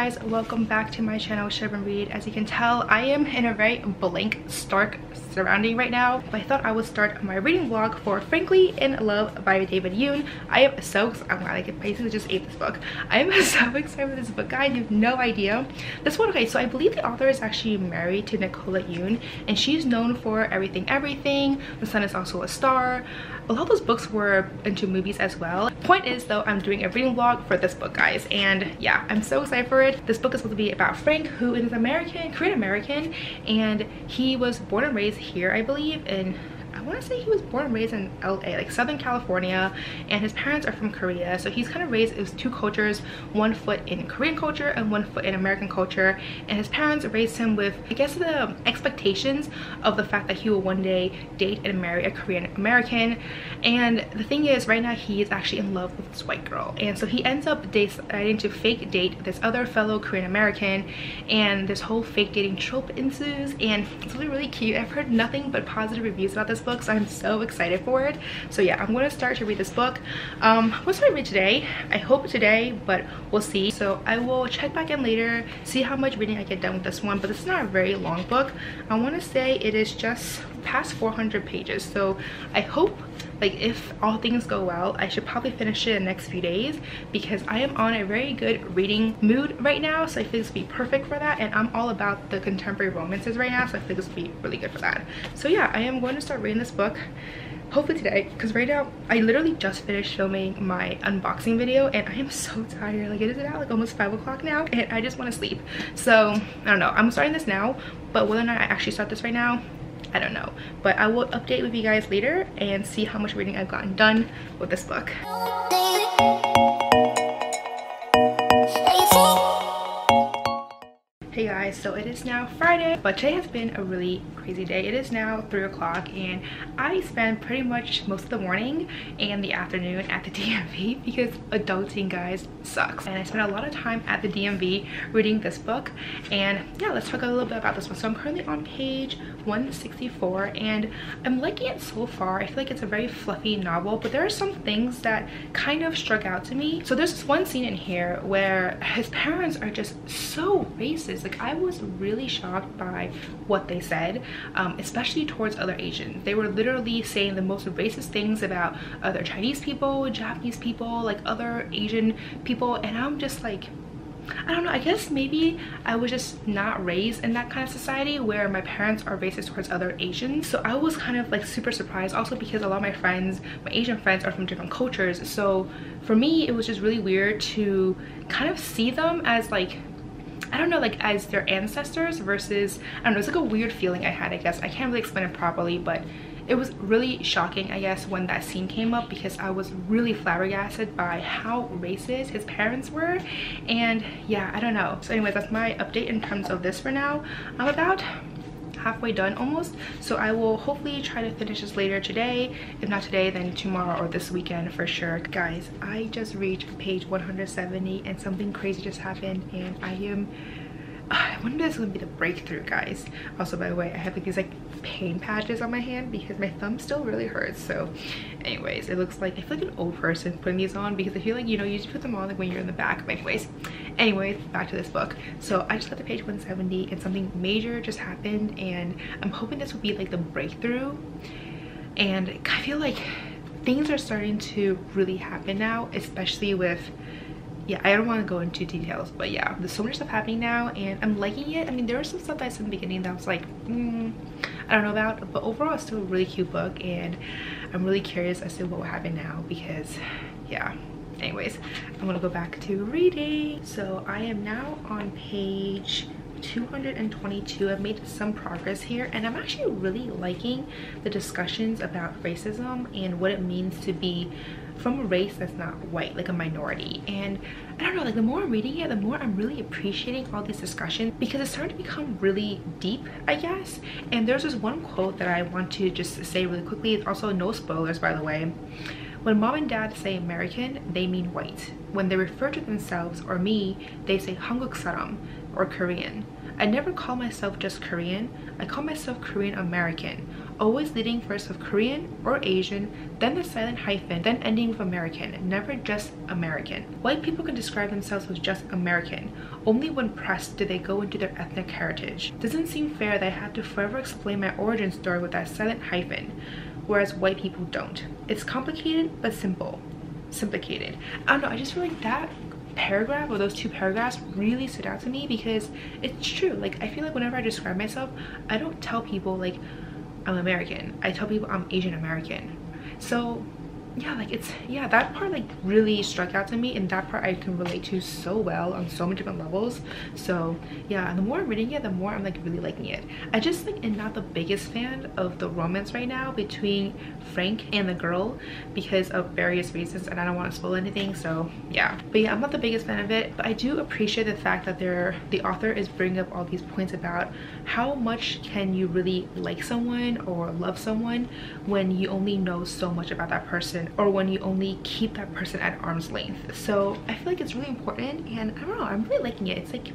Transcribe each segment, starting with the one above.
guys, welcome back to my channel Sherman Reed. As you can tell, I am in a very blank, stark surrounding right now, but I thought I would start my reading vlog for Frankly in Love by David Yoon. I am I basically just ate this book. I am so excited for this book, guys. You have no idea. This one, okay, so I believe the author is actually married to Nicola Yoon, and she's known for Everything Everything, The Sun Is Also a Star. A lot of those books were into movies as well. Point is though, I'm doing a reading vlog for this book, guys, and yeah, I'm so excited for it. This book is supposed to be about Frank, who is Korean American, and he was born and raised here, I believe, in I want to say he was born and raised in LA, like Southern California, and his parents are from Korea. So he's kind of raised as two cultures, one foot in Korean culture and one foot in American culture. And his parents raised him with, I guess, the expectations of the fact that he will one day date and marry a Korean American. And the thing is, right now he is actually in love with this white girl, and so he ends up deciding to fake date this other fellow Korean American, and this whole fake dating trope ensues, and it's really cute. I've heard nothing but positive reviews about this book, so I'm so excited for it. So yeah, I'm going to start to read this book. What should I read today? I hope today, but we'll see. So I will check back in later, see how much reading I get done with this one, but it's not a very long book. I want to say it is just past 400 pages, so I hope, like, if all things go well, I should probably finish it in the next few days, because I am on a very good reading mood right now. So I think this would be perfect for that, and I'm all about the contemporary romances right now, so I think this would be really good for that. So yeah, I am going to start reading this book hopefully today, because right now I literally just finished filming my unboxing video and I am so tired. Like, it is now like almost 5 o'clock now and I just want to sleep. So I don't know, I'm starting this now, but whether or not I actually start this right now, I don't know. But I will update with you guys later and see how much reading I've gotten done with this book. Hey guys, so it is now Friday, but today has been a really crazy day. It is now 3 o'clock and I spent pretty much most of the morning and the afternoon at the DMV because adulting, guys, sucks. And I spent a lot of time at the DMV reading this book, and yeah, let's talk a little bit about this one. So I'm currently on page 164 and I'm liking it so far. I feel like it's a very fluffy novel, but there are some things that kind of struck out to me. So there's this one scene in here where his parents are just so racist. Like, I was really shocked by what they said, especially towards other Asians. They were literally saying the most racist things about other Chinese people, Japanese people, like other Asian people, and I'm just like, I don't know, I guess maybe I was just not raised in that kind of society where my parents are racist towards other Asians. So I was kind of like super surprised, also because a lot of my friends, my Asian friends, are from different cultures. So for me, it was just really weird to kind of see them as, like, I don't know, like as their ancestors versus, I don't know, it's like a weird feeling I had, I guess. I can't really explain it properly, but it was really shocking, I guess, when that scene came up, because I was really flabbergasted by how racist his parents were. And yeah, I don't know. So anyways, that's my update in terms of this for now. I'm about halfway done almost, so I will hopefully try to finish this later today. If not today, then tomorrow or this weekend for sure. Guys, I just reached page 170 and something crazy just happened, and I wonder if this is gonna be the breakthrough, guys. Also, by the way, I have like these like pain patches on my hand because my thumb still really hurts. So anyways, it looks like I feel like an old person putting these on, because I feel like, you know, you just put them on like when you're in the back. But anyways, back to this book. So I just got to page 170 and something major just happened, and I'm hoping this will be like the breakthrough. And I feel like things are starting to really happen now, especially with, yeah, I don't want to go into details, but yeah, there's so much stuff happening now and I'm liking it. I mean, there was some stuff that I said in the beginning that I was like, I don't know about, but overall it's still a really cute book, and I'm really curious as to what will happen now, because yeah. Anyways, I'm gonna go back to reading. So I am now on page 222. I've made some progress here, and I'm actually really liking the discussions about racism and what it means to be from a race that's not white, like a minority. And I don't know, like the more I'm reading it, the more I'm really appreciating all these discussions, because it's starting to become really deep, I guess. And there's this one quote that I want to just say really quickly. It's also no spoilers, by the way. When mom and dad say American, they mean white. When they refer to themselves or me, they say Hanguk saram, or Korean. I never call myself just Korean. I call myself Korean American. always leading first with Korean or Asian, then the silent hyphen, then ending with American, never just American. White people can describe themselves as just American. Only when pressed do they go into their ethnic heritage. Doesn't seem fair that I have to forever explain my origin story with that silent hyphen, whereas white people don't. It's complicated but simple. Simplicated. I don't know, I just feel like that paragraph, or those two paragraphs, really stood out to me because it's true. Like, I feel like whenever I describe myself, I don't tell people like I'm American. I tell people I'm Asian American. So yeah, like, it's, yeah, that part like really struck out to me, and that part I can relate to so well on so many different levels. So yeah, the more I'm reading it, the more I'm like really liking it. I just like am not the biggest fan of the romance right now between Frank and the girl because of various reasons, and I don't want to spoil anything, so yeah. But yeah, I'm not the biggest fan of it, but I do appreciate the fact that the author is bringing up all these points about how much can you really like someone or love someone when you only know so much about that person, or when you only keep that person at arm's length. So I feel like it's really important, and I don't know, I'm really liking it. It's like,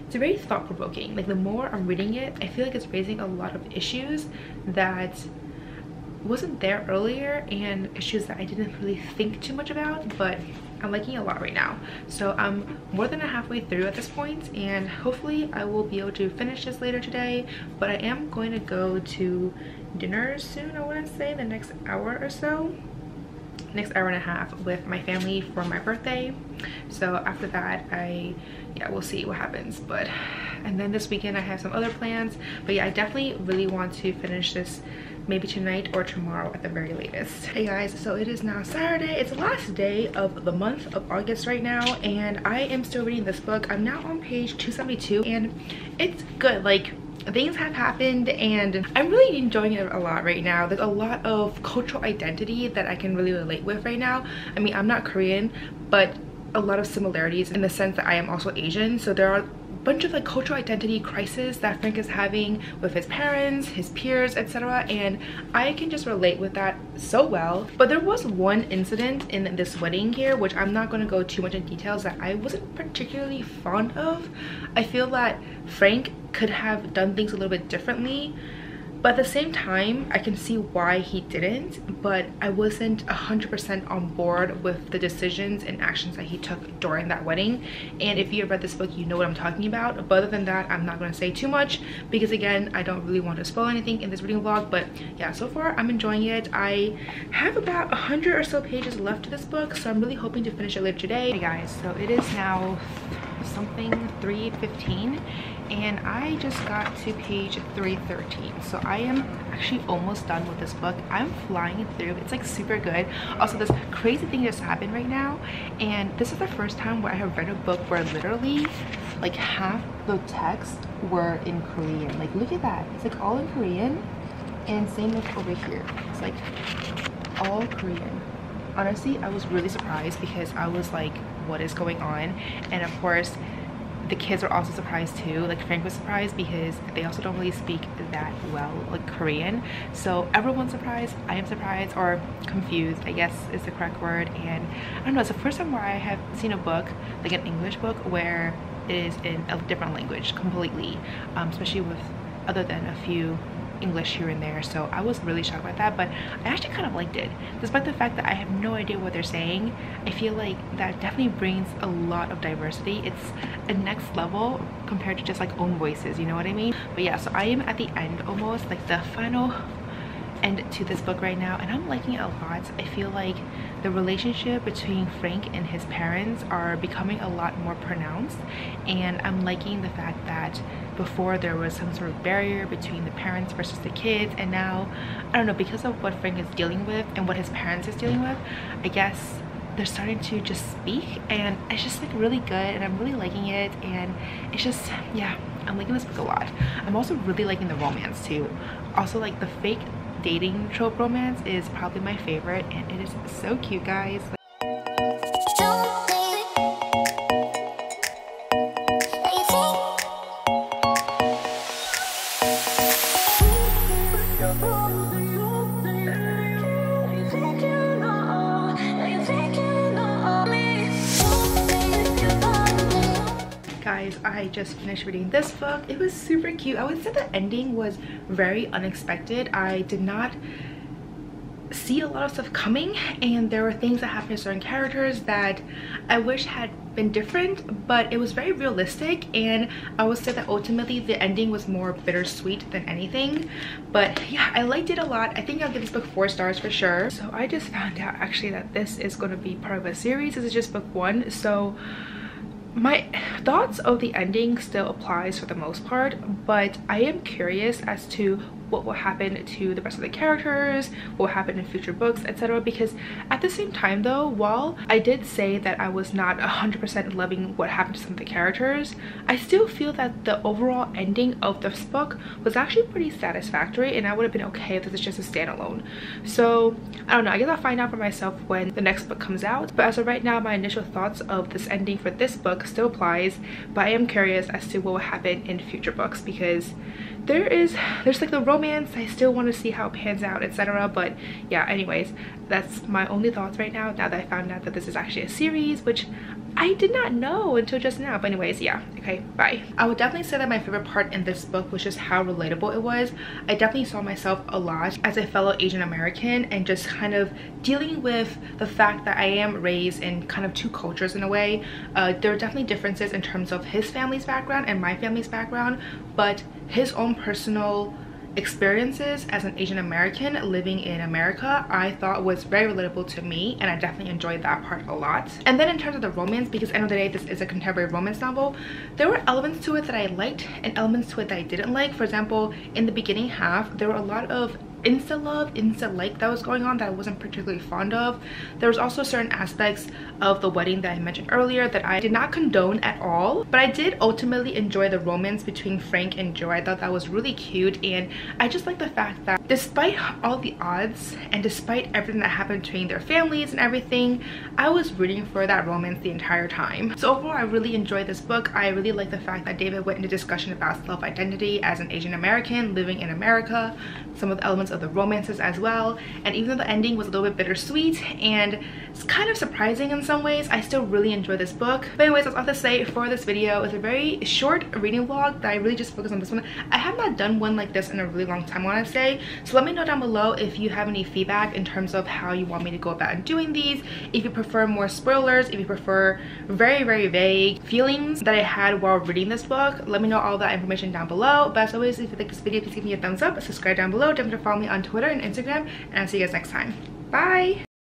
it's very thought-provoking. Like, the more I'm reading it, I feel like it's raising a lot of issues that wasn't there earlier, and issues that I didn't really think too much about, but I'm liking it a lot right now. So I'm more than halfway through at this point, and hopefully I will be able to finish this later today. But I am going to go to dinner soon, I want to say the next hour or so, next hour and a half, with my family for my birthday. So after that, yeah, we'll see what happens. But and then this weekend I have some other plans, but yeah, I definitely really want to finish this maybe tonight or tomorrow at the very latest. Hey guys, so it is now Saturday. It's the last day of the month of August right now, and I am still reading this book. I'm now on page 272, and it's good. Like, things have happened and I'm really enjoying it a lot right now. There's a lot of cultural identity that I can really relate with right now. I mean, I'm not Korean, but a lot of similarities in the sense that I am also Asian. So there are bunch of like cultural identity crisis that Frank is having with his parents, his peers, etc., and I can just relate with that so well. But there was one incident in this wedding here, which I'm not going to go too much in details, that I wasn't particularly fond of. I feel that Frank could have done things a little bit differently, but at the same time I can see why he didn't, but I wasn't 100% on board with the decisions and actions that he took during that wedding. And if you have read this book, you know what I'm talking about. But other than that, I'm not going to say too much because again, I don't really want to spoil anything in this reading vlog. But yeah, so far I'm enjoying it. I have about 100 or so pages left to this book, so I'm really hoping to finish it later today. Hey guys, so it is now something 3:15 and I just got to page 313, so I am actually almost done with this book. I'm flying through. It's like super good. Also, this crazy thing just happened right now, and this is the first time where I have read a book where literally like half the text were in Korean. Like, look at that, it's like all in Korean, and same with over here, it's like all Korean. Honestly, I was really surprised because I was like, what is going on? And of course the kids were also surprised too. Like, Frank was surprised because they also don't really speak that well like Korean, so everyone's surprised. I am surprised, or confused I guess is the correct word. And I don't know, it's the first time where I have seen a book, like an English book, where it is in a different language completely, especially with other than a few English here and there. So I was really shocked by that, but I actually kind of liked it despite the fact that I have no idea what they're saying. I feel like that definitely brings a lot of diversity. It's a next level compared to just like own voices, you know what I mean? But yeah, so I am at the end, almost like the final end to this book right now, and I'm liking it a lot. I feel like the relationship between Frank and his parents are becoming a lot more pronounced, and I'm liking the fact that before there was some sort of barrier between the parents versus the kids, and now, I don't know, because of what Frank is dealing with and what his parents is dealing with, I guess they're starting to just speak, and it's just like really good, and I'm really liking it. And it's just, yeah, I'm liking this book a lot. I'm also really liking the romance too. Also, like, the fake dating trope romance is probably my favorite, and it is so cute, guys. Guys, I I just finished reading this book. It was super cute. I would say the ending was very unexpected. I did not see a lot of stuff coming, and there were things that happened to certain characters that I wish had been different, but it was very realistic, and I would say that ultimately the ending was more bittersweet than anything. But yeah, I liked it a lot. I think I'll give this book 4 stars for sure. So I just found out actually that this is going to be part of a series. This is just book 1, so my thoughts of the ending still applies for the most part, but I am curious as to what will happen to the rest of the characters, what will happen in future books, etc. Because at the same time though, while I did say that I was not 100% loving what happened to some of the characters, I still feel that the overall ending of this book was actually pretty satisfactory, and I would have been okay if this is just a standalone. So I don't know, I guess I'll find out for myself when the next book comes out. But as of right now, my initial thoughts of this ending for this book still applies, but I am curious as to what will happen in future books, because there's like the romance. I still want to see how it pans out, etc. But yeah, anyways, that's my only thoughts right now that I found out that this is actually a series, which I did not know until just now. But anyways, yeah, okay, bye. I would definitely say that my favorite part in this book was just how relatable it was. I definitely saw myself a lot as a fellow Asian American, and just kind of dealing with the fact that I am raised in kind of 2 cultures in a way. There are definitely differences in terms of his family's background and my family's background, but his own personal experiences as an Asian American living in America, I thought was very relatable to me, and I definitely enjoyed that part a lot. And then in terms of the romance, because at the end of the day this is a contemporary romance novel, there were elements to it that I liked and elements to it that I didn't like. For example, in the beginning half, there were a lot of insta love, insta like that was going on that I wasn't particularly fond of. There was also certain aspects of the wedding that I mentioned earlier that I did not condone at all, but I did ultimately enjoy the romance between Frank and Joy. I thought that was really cute, and I just like the fact that despite all the odds and despite everything that happened between their families and everything, I was rooting for that romance the entire time. So overall, I really enjoyed this book. I really like the fact that David went into discussion about self-identity as an Asian American living in America, some of the elements of the romances as well, and even though the ending was a little bit bittersweet and it's kind of surprising in some ways, I still really enjoyed this book. But anyways, that's all to say for this video. It's a very short reading vlog that I really just focused on this one. I have not done one like this in a really long time, I want to say, so let me know down below if you have any feedback in terms of how you want me to go about doing these, if you prefer more spoilers, if you prefer very vague feelings that I had while reading this book. Let me know all that information down below. But as always, if you like this video, please give me a thumbs up, subscribe down below, don't forget to follow me on Twitter and Instagram, and I'll see you guys next time. Bye.